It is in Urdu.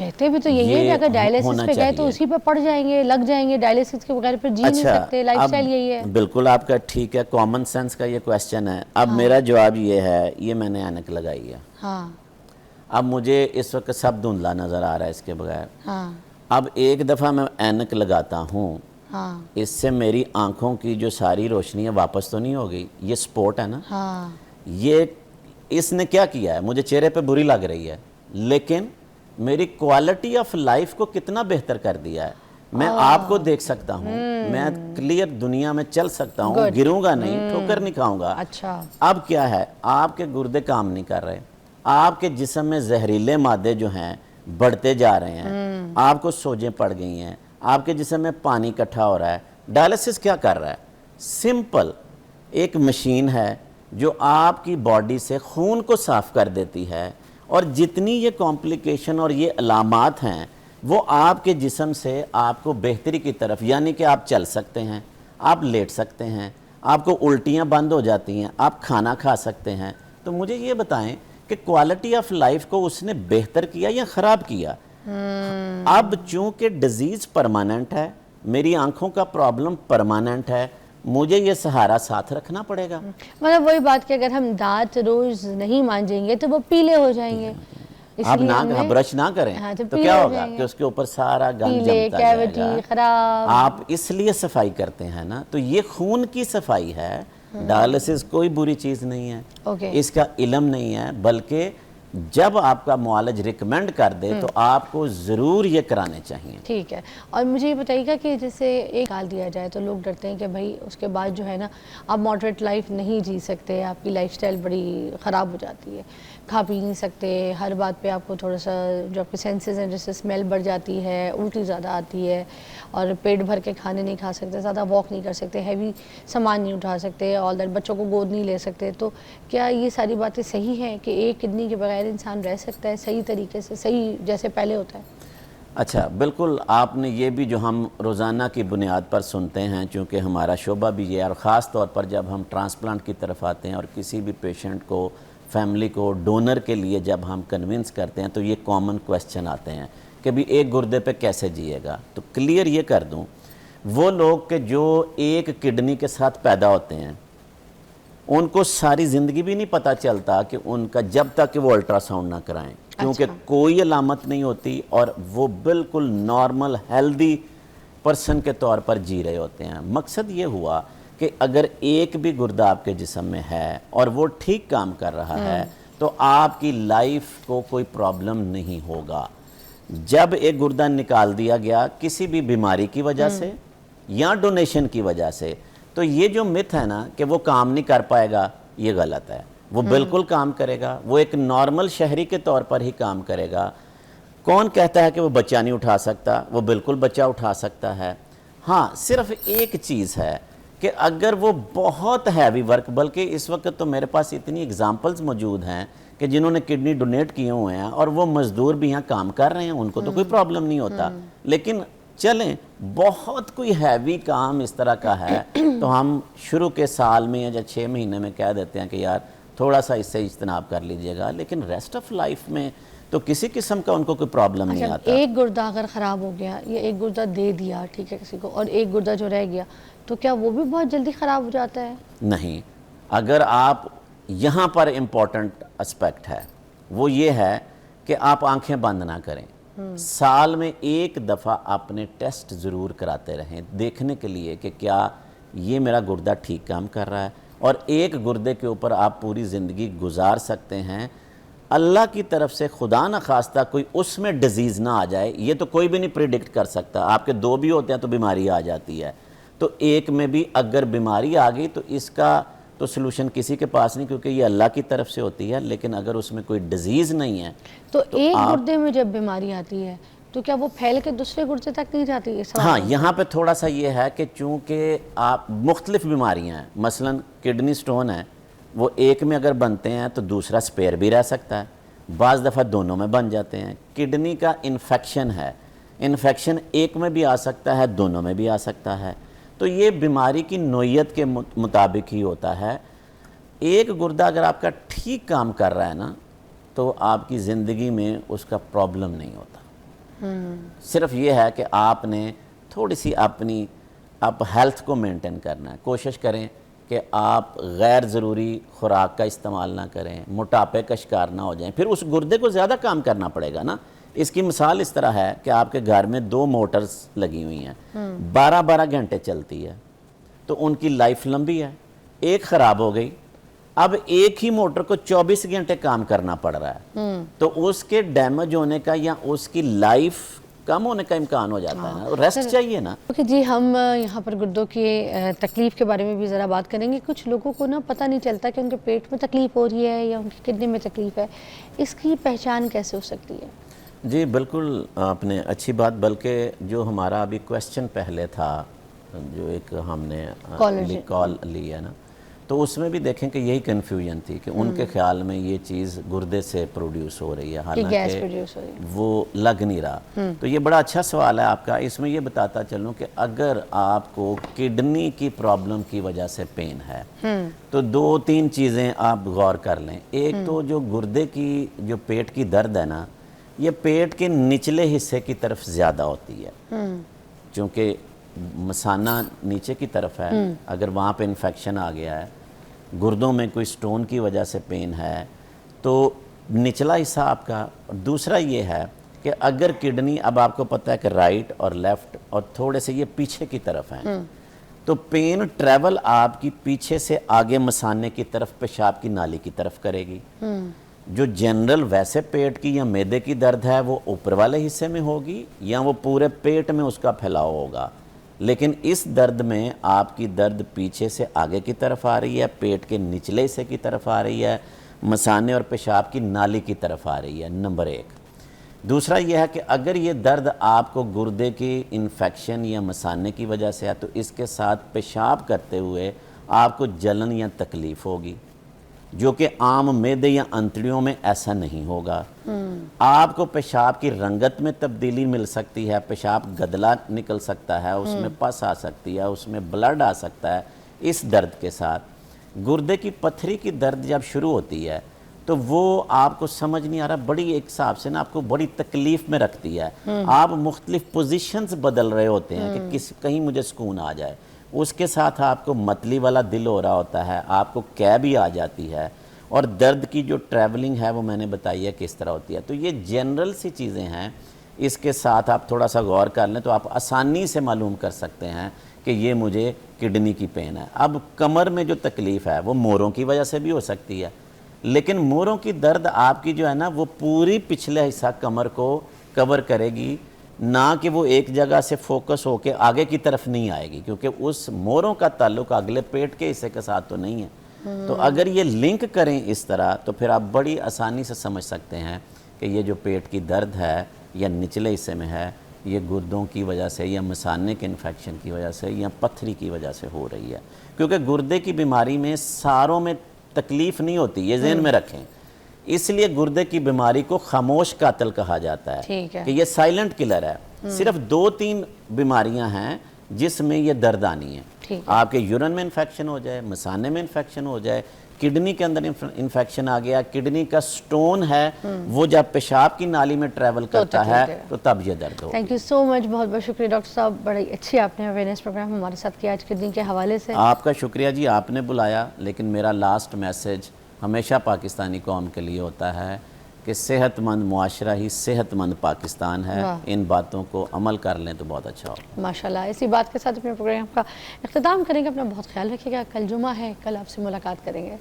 کہتے بھی تو یہی ہے کہ اگر ڈائلیسس پہ گئے تو اسی پہ پڑ جائیں گے، لگ جائیں گے، ڈائلیسس کے بغیر پھر جی نہیں سکتے، لائف سٹائل یہی ہے۔ بالکل آپ کا ٹھیک ہے، کامن سینس کا یہ کویسچن ہے۔ اب میرا جواب یہ ہے، یہ میں نے اینک لگائی ہے، ہاں اب مجھے اس وقت سب دھندلا نظر آ رہا ہے اس کے بغیر۔ ہاں اب ایک دفعہ میں اینک لگاتا ہوں، ہاں اس سے میری آنکھوں کی جو ساری روشنی ہے واپس تو نہیں ہوگی، یہ سپورٹ ہے نا۔ ہاں یہ اس نے کیا کیا ہے، مجھے چہرے پہ بری لگ رہی ہے لیکن میری کوالٹی آف لائف کو کتنا بہتر کر دیا ہے۔ میں آپ کو دیکھ سکتا ہوں، میں کلیئر دنیا میں چل سکتا ہوں، گروں گا نہیں، ٹھوکر نہیں کھاؤں گا۔ اچھا اب کیا ہے، آپ کے گردے کام نہیں کر رہے، آپ کے جسم میں زہریلے مادے جو ہیں بڑھتے جا رہے ہیں، آپ کو سوجیں پڑ گئی ہیں، آپ کے جسم میں پانی اکٹھا ہو رہا ہے۔ ڈائلیسس کیا کر رہا ہے؟ سمپل ایک مشین ہے جو آپ کی باڈی سے خون کو صاف کر دیتی ہے، اور جتنی یہ کمپلیکیشن اور یہ علامات ہیں وہ آپ کے جسم سے آپ کو بہتری کی طرف، یعنی کہ آپ چل سکتے ہیں، آپ لیٹ سکتے ہیں، آپ کو الٹیاں بند ہو جاتی ہیں، آپ کھانا کھا سکتے ہیں۔ تو مجھے یہ بتائیں کہ کوالٹی آف لائف کو اس نے بہتر کیا یا خراب کیا؟ اب چونکہ ڈیزیز پرماننٹ ہے، میری آنکھوں کا پرابلم پرماننٹ ہے، مجھے یہ سہارا ساتھ رکھنا پڑے گا۔ مطلب وہی بات کہ اگر ہم دانت روز نہیں مانجیں گے تو وہ پیلے ہو جائیں گے، آپ نہ برش نہ کریں تو کیا ہوگا کہ اس کے اوپر سارا گند جمتا جائے گا، خراب۔ آپ اس لیے صفائی کرتے ہیں نا، تو یہ خون کی صفائی ہے۔ ڈائلیسس کوئی بری چیز نہیں ہے، اس کا علم نہیں ہے، بلکہ جب آپ کا معالج ریکمینڈ کر دے تو آپ کو ضرور یہ کرانے چاہیے۔ ٹھیک ہے، اور مجھے یہ بتائیے گا کہ جیسے ایک ڈال دیا جائے تو لوگ ڈرتے ہیں کہ بھائی اس کے بعد جو ہے نا آپ ماڈریٹ لائف نہیں جی سکتے، آپ کی لائف سٹائل بڑی خراب ہو جاتی ہے، کھا پی نہیں سکتے، ہر بات پہ آپ کو تھوڑا سا جو آپ کے سینسز ہیں جیسے اسمیل بڑھ جاتی ہے، الٹی زیادہ آتی ہے، اور پیٹ بھر کے کھانے نہیں کھا سکتے، زیادہ واک نہیں کر سکتے، ہیوی سامان نہیں اٹھا سکتے، آل دیٹ بچوں کو گود نہیں لے سکتے۔ تو کیا یہ ساری باتیں صحیح ہیں کہ ایک کڈنی کے بغیر انسان رہ سکتا ہے صحیح طریقے سے، صحیح جیسے پہلے ہوتا ہے؟ اچھا، بالکل آپ نے یہ بھی جو ہم روزانہ کی بنیاد پر سنتے ہیں، چونکہ ہمارا شعبہ بھی یہ ہے، اور خاص طور پر جب ہم ٹرانسپلانٹ کی طرف آتے ہیں اور کسی بھی پیشنٹ کو، فیملی کو ڈونر کے لیے جب ہم کنونس کرتے ہیں تو یہ کامن کویسچن آتے ہیں کہ بھی ایک گردے پہ کیسے جیے گا۔ تو کلیئر یہ کر دوں، وہ لوگ کہ جو ایک کڈنی کے ساتھ پیدا ہوتے ہیں ان کو ساری زندگی بھی نہیں پتہ چلتا کہ ان کا، جب تک کہ وہ الٹرا ساؤنڈ نہ کرائیں، کیونکہ کوئی علامت نہیں ہوتی اور وہ بالکل نارمل ہیلدی پرسن کے طور پر جی رہے ہوتے ہیں۔ مقصد یہ ہوا کہ اگر ایک بھی گردہ آپ کے جسم میں ہے اور وہ ٹھیک کام کر رہا ہے تو آپ کی لائف کو کوئی پرابلم نہیں ہوگا۔ جب ایک گردہ نکال دیا گیا کسی بھی بیماری کی وجہ سے یا ڈونیشن کی وجہ سے، تو یہ جو مت ہے نا کہ وہ کام نہیں کر پائے گا، یہ غلط ہے۔ وہ بالکل کام کرے گا، وہ ایک نارمل شہری کے طور پر ہی کام کرے گا۔ کون کہتا ہے کہ وہ بچہ نہیں اٹھا سکتا؟ وہ بالکل بچہ اٹھا سکتا ہے۔ ہاں، صرف ایک چیز ہے کہ اگر وہ بہت ہیوی ورک، بلکہ اس وقت تو میرے پاس اتنی ایگزامپلز موجود ہیں کہ جنہوں نے کڈنی ڈونیٹ کیے ہوئے ہیں اور وہ مزدور بھی یہاں کام کر رہے ہیں، ان کو تو کوئی پرابلم نہیں ہوتا۔ لیکن چلیں، بہت کوئی ہیوی کام اس طرح کا ہے تو ہم شروع کے سال میں یا 6 مہینے میں کہہ دیتے ہیں کہ یار تھوڑا سا اس سے اجتناب کر لیجئے گا، لیکن ریسٹ آف لائف میں تو کسی قسم کا ان کو کوئی پرابلم نہیں آتا۔ ایک گردہ اگر خراب ہو گیا یا ایک گردہ دے دیا ٹھیک ہے کسی کو، اور ایک گردہ جو رہ گیا، تو کیا وہ بھی بہت جلدی خراب ہو جاتا ہے؟ نہیں، اگر آپ، یہاں پر امپورٹنٹ اسپیکٹ ہے وہ یہ ہے کہ آپ آنکھیں بند نہ کریں، سال میں ایک دفعہ اپنے ٹیسٹ ضرور کراتے رہیں دیکھنے کے لیے کہ کیا یہ میرا گردہ ٹھیک کام کر رہا ہے۔ اور ایک گردے کے اوپر آپ پوری زندگی گزار سکتے ہیں، اللہ کی طرف سے خدا نہ خواستہ کوئی اس میں ڈیزیز نہ آ جائے، یہ تو کوئی بھی نہیں پریڈکٹ کر سکتا۔ آپ کے 2 بھی ہوتے ہیں تو بیماری آ جاتی ہے، تو ایک میں بھی اگر بیماری آ گئی تو اس کا تو سلوشن کسی کے پاس نہیں، کیونکہ یہ اللہ کی طرف سے ہوتی ہے۔ لیکن اگر اس میں کوئی ڈیزیز نہیں ہے تو ایک گردے میں جب بیماری آتی ہے تو کیا وہ پھیل کے دوسرے گردے تک نہیں جاتی ہے؟ ہاں، یہاں پہ تھوڑا سا یہ ہے کہ چونکہ آپ مختلف بیماریاں ہیں، مثلا کڈنی سٹون ہے، وہ ایک میں اگر بنتے ہیں تو دوسرا سپیئر بھی رہ سکتا ہے، بعض دفعہ دونوں میں بن جاتے ہیں۔ کڈنی کا انفیکشن ہے، انفیکشن ایک میں بھی آ سکتا ہے، دونوں میں بھی آ سکتا ہے، تو یہ بیماری کی نوعیت کے مطابق ہی ہوتا ہے۔ ایک گردہ اگر آپ کا ٹھیک کام کر رہا ہے نا تو آپ کی زندگی میں اس کا پرابلم نہیں ہوتا۔ صرف یہ ہے کہ آپ نے تھوڑی سی اپنی ہیلتھ کو مینٹین کرنا ہے. کوشش کریں کہ آپ غیر ضروری خوراک کا استعمال نہ کریں, موٹاپے کا شکار نہ ہو جائیں. پھر اس گردے کو زیادہ کام کرنا پڑے گا نا. اس کی مثال اس طرح ہے کہ آپ کے گھر میں 2 موٹرز لگی ہوئی ہیں, 12 گھنٹے چلتی ہے, تو ان کی لائف لمبی ہے. ایک خراب ہو گئی, اب ایک ہی موٹر کو 24 گھنٹے کام کرنا پڑ رہا ہے, تو اس کے ڈیمیج ہونے کا یا اس کی لائف کم ہونے کا امکان ہو جاتا ہے نا. ریسٹ چاہیے نا. اوکے جی, ہم یہاں پر گردوں کی تکلیف کے بارے میں بھی ذرا بات کریں گے. کچھ لوگوں کو نا پتہ نہیں چلتا کہ ان کے پیٹ میں تکلیف ہو رہی ہے یا ان کی کڈنی میں تکلیف ہے. اس کی پہچان کیسے ہو سکتی ہے؟ جی بالکل, آپ نے اچھی بات, بلکہ جو ہمارا ابھی کویسچن پہلے تھا, جو ایک ہم نے کال لی ہے نا, تو اس میں بھی دیکھیں کہ یہی کنفیوژن تھی کہ ان کے خیال میں یہ چیز گردے سے پروڈیوس ہو رہی ہے, حالانکہ وہ لگ نہیں رہا. تو یہ بڑا اچھا سوال ہے آپ کا. اس میں یہ بتاتا چلوں کہ اگر آپ کو کڈنی کی پرابلم کی وجہ سے پین ہے تو 2-3 چیزیں آپ غور کر لیں. ایک تو جو گردے کی جو پیٹ کی درد ہے نا, یہ پیٹ کے نچلے حصے کی طرف زیادہ ہوتی ہے, چونکہ مثانہ نیچے کی طرف ہے. اگر وہاں پہ انفیکشن آ گیا ہے, گردوں میں کوئی سٹون کی وجہ سے پین ہے, تو نچلا حصہ آپ کا. دوسرا یہ ہے کہ اگر کڈنی, اب آپ کو پتہ ہے کہ رائٹ اور لیفٹ اور تھوڑے سے یہ پیچھے کی طرف ہیں, تو پین ٹریول آپ کی پیچھے سے آگے مثانے کی طرف, پیشاب کی نالی کی طرف کرے گی. جو جنرل ویسے پیٹ کی یا معدے کی درد ہے وہ اوپر والے حصے میں ہوگی یا وہ پورے پیٹ میں اس کا پھیلاؤ ہوگا. لیکن اس درد میں آپ کی درد پیچھے سے آگے کی طرف آ رہی ہے, پیٹ کے نچلے حصے کی طرف آ رہی ہے, مثانے اور پیشاب کی نالی کی طرف آ رہی ہے, نمبر 1. دوسرا یہ ہے کہ اگر یہ درد آپ کو گردے کی انفیکشن یا مثانے کی وجہ سے ہے, تو اس کے ساتھ پیشاب کرتے ہوئے آپ کو جلن یا تکلیف ہوگی, جو کہ عام معدے یا انتڑیوں میں ایسا نہیں ہوگا. آپ کو پیشاب کی رنگت میں تبدیلی مل سکتی ہے, پیشاب گدلا نکل سکتا ہے, اس میں پس آ سکتی ہے, اس میں بلڈ آ سکتا ہے. اس درد کے ساتھ گردے کی پتھری کی درد جب شروع ہوتی ہے تو وہ آپ کو سمجھ نہیں آ رہا, بڑی ایک حساب سے نا آپ کو بڑی تکلیف میں رکھتی ہے. آپ مختلف پوزیشنز بدل رہے ہوتے ہیں کہ کہیں مجھے سکون آ جائے. اس کے ساتھ آپ کو متلی والا دل ہو رہا ہوتا ہے, آپ کو قے بھی آ جاتی ہے, اور درد کی جو ٹریولنگ ہے وہ میں نے بتائی ہے کس طرح ہوتی ہے. تو یہ جنرل سی چیزیں ہیں. اس کے ساتھ آپ تھوڑا سا غور کر لیں تو آپ آسانی سے معلوم کر سکتے ہیں کہ یہ مجھے کڈنی کی پین ہے. اب کمر میں جو تکلیف ہے وہ موروں کی وجہ سے بھی ہو سکتی ہے, لیکن موروں کی درد آپ کی جو ہے نا وہ پوری پچھلے حصہ کمر کو کور کرے گی, نہ کہ وہ ایک جگہ سے فوکس ہو کے آگے کی طرف نہیں آئے گی, کیونکہ اس موروں کا تعلق اگلے پیٹ کے حصے کے ساتھ تو نہیں ہے. تو اگر یہ لنک کریں اس طرح تو پھر آپ بڑی آسانی سے سمجھ سکتے ہیں کہ یہ جو پیٹ کی درد ہے یا نچلے حصے میں ہے, یہ گردوں کی وجہ سے یا مثانے کے انفیکشن کی وجہ سے یا پتھری کی وجہ سے ہو رہی ہے. کیونکہ گردے کی بیماری میں ساروں میں تکلیف نہیں ہوتی, یہ ذہن میں رکھیں. اس لیے گردے کی بیماری کو خاموش قاتل کہا جاتا ہے کہ یہ سائلنٹ کلر ہے. صرف 2-3 بیماریاں ہیں جس میں یہ درد آنی ہے. آپ کے یورین میں انفیکشن ہو جائے, مثانے میں انفیکشن ہو جائے, کڈنی کے اندر انفیکشن آ گیا, کڈنی کا سٹون ہے وہ جب پیشاب کی نالی میں ٹریول کرتا ہے تو تب یہ درد ہو. تھینک یو سو مچ, بہت بہت شکریہ ڈاکٹر صاحب, بڑی اچھی آپ نے اویئرنیس پروگرام ہمارے ساتھ کیا آج کڈنی کے حوالے سے. آپ کا شکریہ جی, آپ نے بلایا. لیکن میرا لاسٹ میسج ہمیشہ پاکستانی قوم کے لیے ہوتا ہے کہ صحت مند معاشرہ ہی صحت مند پاکستان ہے. ان باتوں کو عمل کر لیں تو بہت اچھا ہو. ماشاءاللہ, اسی بات کے ساتھ اپنے پروگرام کا اختتام کریں گے. اپنا بہت خیال رکھیے گا. کل جمعہ ہے, کل آپ سے ملاقات کریں گے.